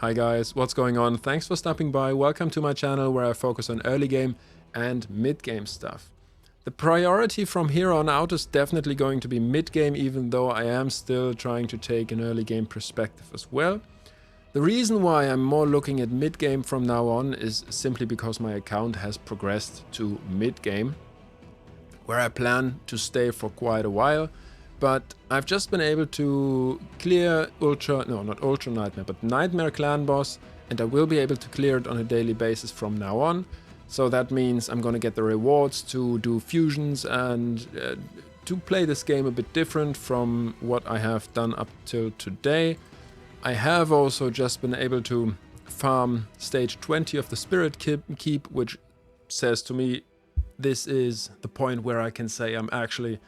Hi guys, what's going on? Thanks for stopping by. Welcome to my channel where I focus on early game and mid game stuff. The priority from here on out is definitely going to be mid game, even though I am still trying to take an early game perspective as well. The reason why I'm more looking at mid game from now on is simply because my account has progressed to mid game, where I plan to stay for quite a while. But I've just been able to clear Nightmare Clan Boss, and I will be able to clear it on a daily basis from now on. So that means I'm gonna get the rewards to do fusions and to play this game a bit different from what I have done up till today. I have also just been able to farm stage 20 of the Spirit Keep, which says to me this is the point where I can say I'm actually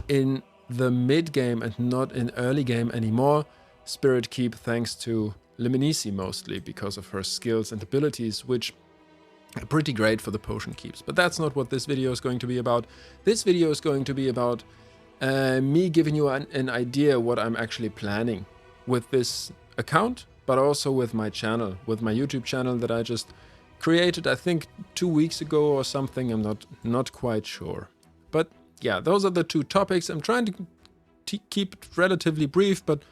in the mid game and not in early game anymore. Spirit Keep thanks to Lemnici mostly because of her skills and abilities, which are pretty great for the potion keeps. But that's not what this video is going to be about. This video is going to be about me giving you an idea what I'm actually planning with this account, but also with my channel, with my YouTube channel that I just created, I think 2 weeks ago or something. I'm not quite sure. But yeah, those are the two topics. I'm trying to keep it relatively brief, but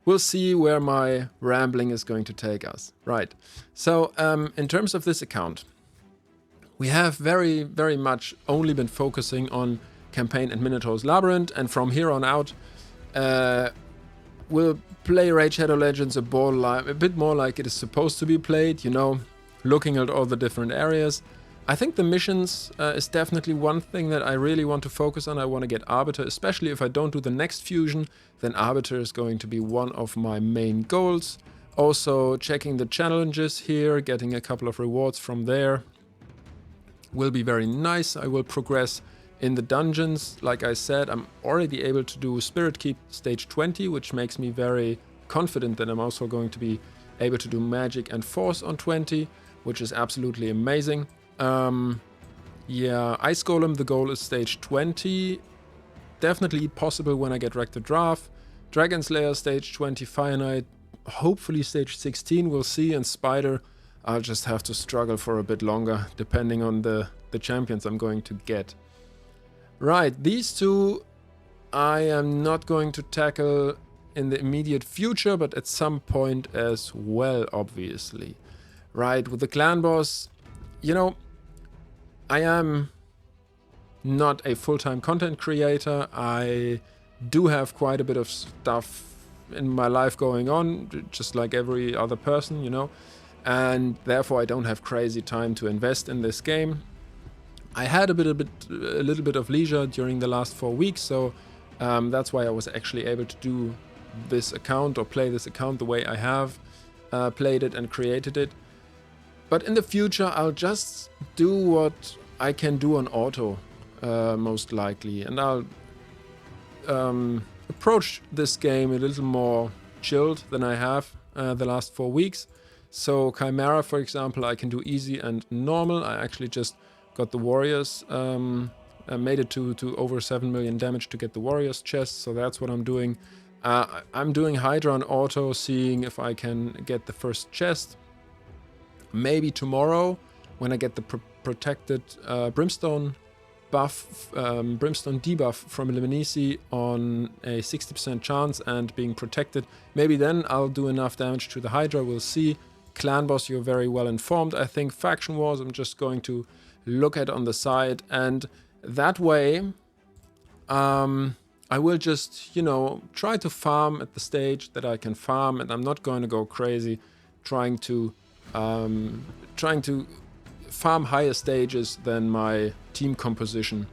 we'll see where my rambling is going to take us. Right. So in terms of this account, we have very, very much only been focusing on campaign and Minotaur's Labyrinth, and from here on out, we'll play Raid Shadow Legends a bit more like it is supposed to be played, you know, looking at all the different areas. I think the missions is definitely one thing that I really want to focus on. I want to get Arbiter, especially if I don't do the next fusion, then Arbiter is going to be one of my main goals. Also checking the challenges here, getting a couple of rewards from there will be very nice. I will progress in the dungeons. Like I said, I'm already able to do Spirit Keep stage 20, which makes me very confident that I'm also going to be able to do Magic and Force on 20, which is absolutely amazing. Yeah, Ice Golem, the goal is stage 20. Definitely possible when I get Wreck the Draft. Dragon Slayer stage 20, Fire Knight, hopefully stage 16, we'll see. And Spider, I'll just have to struggle for a bit longer, depending on the champions I'm going to get. Right, these two I am not going to tackle in the immediate future, but at some point as well, obviously. Right, with the Clan Boss, you know, I am not a full-time content creator. I do have quite a bit of stuff in my life going on, just like every other person, you know, and therefore I don't have crazy time to invest in this game. I had a little bit of leisure during the last 4 weeks, so that's why I was actually able to do this account or play this account the way I have played it and created it. But in the future, I'll just do what I can do on auto, most likely. And I'll approach this game a little more chilled than I have the last 4 weeks. So Chimera, for example, I can do easy and normal. I actually just got the Warriors, made it to over 7 million damage to get the Warriors chest. So that's what I'm doing. I'm doing Hydra on auto, seeing if I can get the first chest. Maybe tomorrow, when I get the protected Brimstone buff, Brimstone debuff from Lemnici on a 60% chance and being protected, maybe then I'll do enough damage to the Hydra. We'll see. Clan Boss, you're very well informed. I think Faction Wars, I'm just going to look at on the side, and that way, I will just, you know, try to farm at the stage that I can farm, and I'm not going to go crazy trying to farm higher stages than my team composition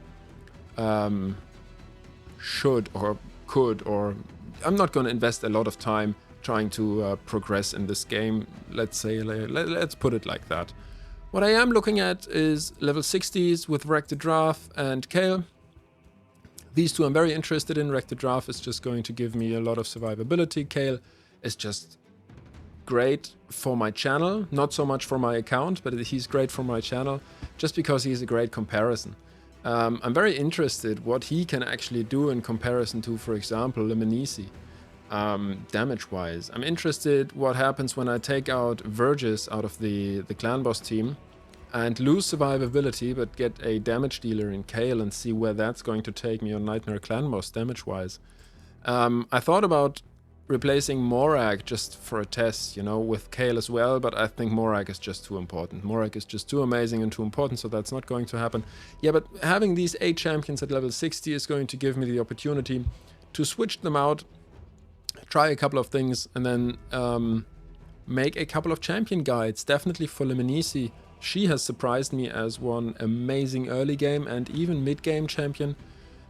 should or could, or I'm not going to invest a lot of time trying to progress in this game. Let's put it like that. What I am looking at is level 60s with Wreck the Draft and Kale. These two I'm very interested in. Wreck the Draft is just going to give me a lot of survivability. Kale is just great for my channel, not so much for my account, but he's great for my channel just because he's a great comparison. I'm very interested what he can actually do in comparison to, for example, Lemnici. damage-wise. I'm interested what happens when I take out Vergis out of the clan boss team and lose survivability, but get a damage dealer in Kayle, and see where that's going to take me on Nightmare Clan boss damage-wise. I thought about replacing Morag just for a test, you know, with Kayle as well, but I think Morag is just too important. Morag is just too amazing and too important, so that's not going to happen. Yeah, but having these 8 champions at level 60 is going to give me the opportunity to switch them out, try a couple of things, and then make a couple of champion guides, definitely for Lemnisci. She has surprised me as one amazing early game and even mid game champion.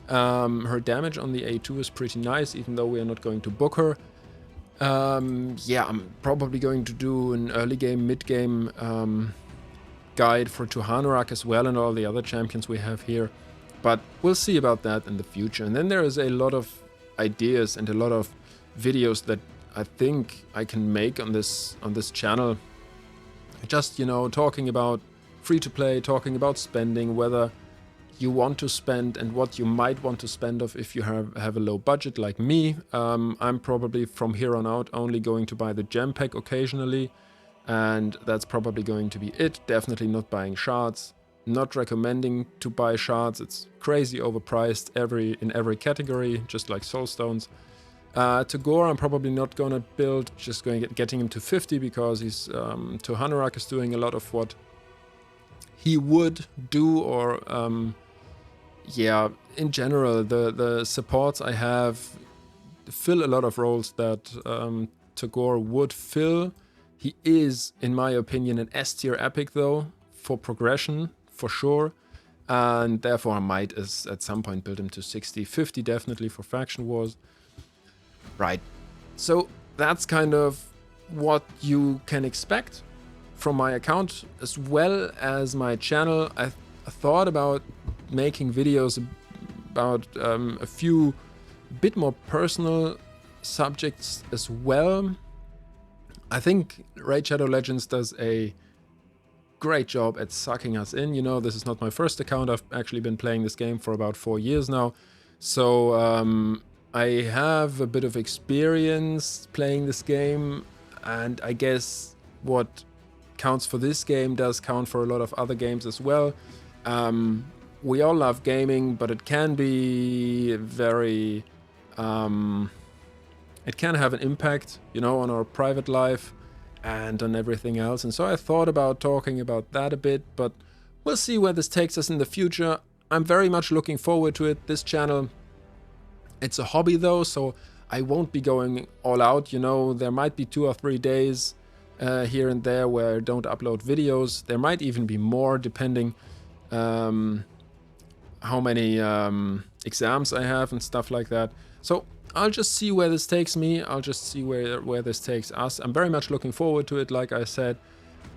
Her damage on the A2 is pretty nice, even though we are not going to book her. Yeah, I'm probably going to do an early game, mid game guide for Tuhanurak as well, and all the other champions we have here. But we'll see about that in the future. And then there is a lot of ideas and a lot of videos that I think I can make on this channel. Just, you know, talking about free-to-play, talking about spending, whether you want to spend and what you might want to spend of if you have a low budget like me. I'm probably from here on out only going to buy the gem pack occasionally, and that's probably going to be it. Definitely not buying shards. Not recommending to buy shards. It's crazy overpriced in every category, just like soulstones. Tagore I'm probably not gonna build, just getting him to 50 because he's Tuhanurak is doing a lot of what he would do, or yeah, in general the supports I have fill a lot of roles that Tagore would fill. He is, in my opinion, an S tier epic though, for progression for sure, and therefore I might at some point build him to 60, 50 definitely for faction wars. Right, so that's kind of what you can expect from my account as well as my channel. I thought about making videos about a few bit more personal subjects as well. I think Raid Shadow Legends does a great job at sucking us in. You know, this is not my first account. I've actually been playing this game for about 4 years now. So I have a bit of experience playing this game, and I guess what counts for this game does count for a lot of other games as well. We all love gaming, but it can be very... it can have an impact, you know, on our private life and on everything else. And so I thought about talking about that a bit, but we'll see where this takes us in the future. I'm very much looking forward to it. This channel, it's a hobby though, so I won't be going all out, you know. There might be 2 or 3 days here and there where I don't upload videos. There might even be more, depending how many exams I have and stuff like that. So I'll just see where this takes me. I'll just see where this takes us. I'm very much looking forward to it, like I said.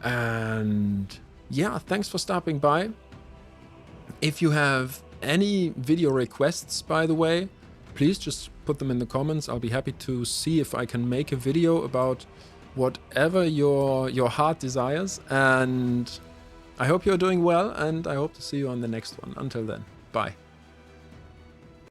And yeah, thanks for stopping by. If you have any video requests, by the way, please just put them in the comments. I'll be happy to see if I can make a video about whatever your heart desires. And I hope you're doing well, and I hope to see you on the next one. Until then, bye.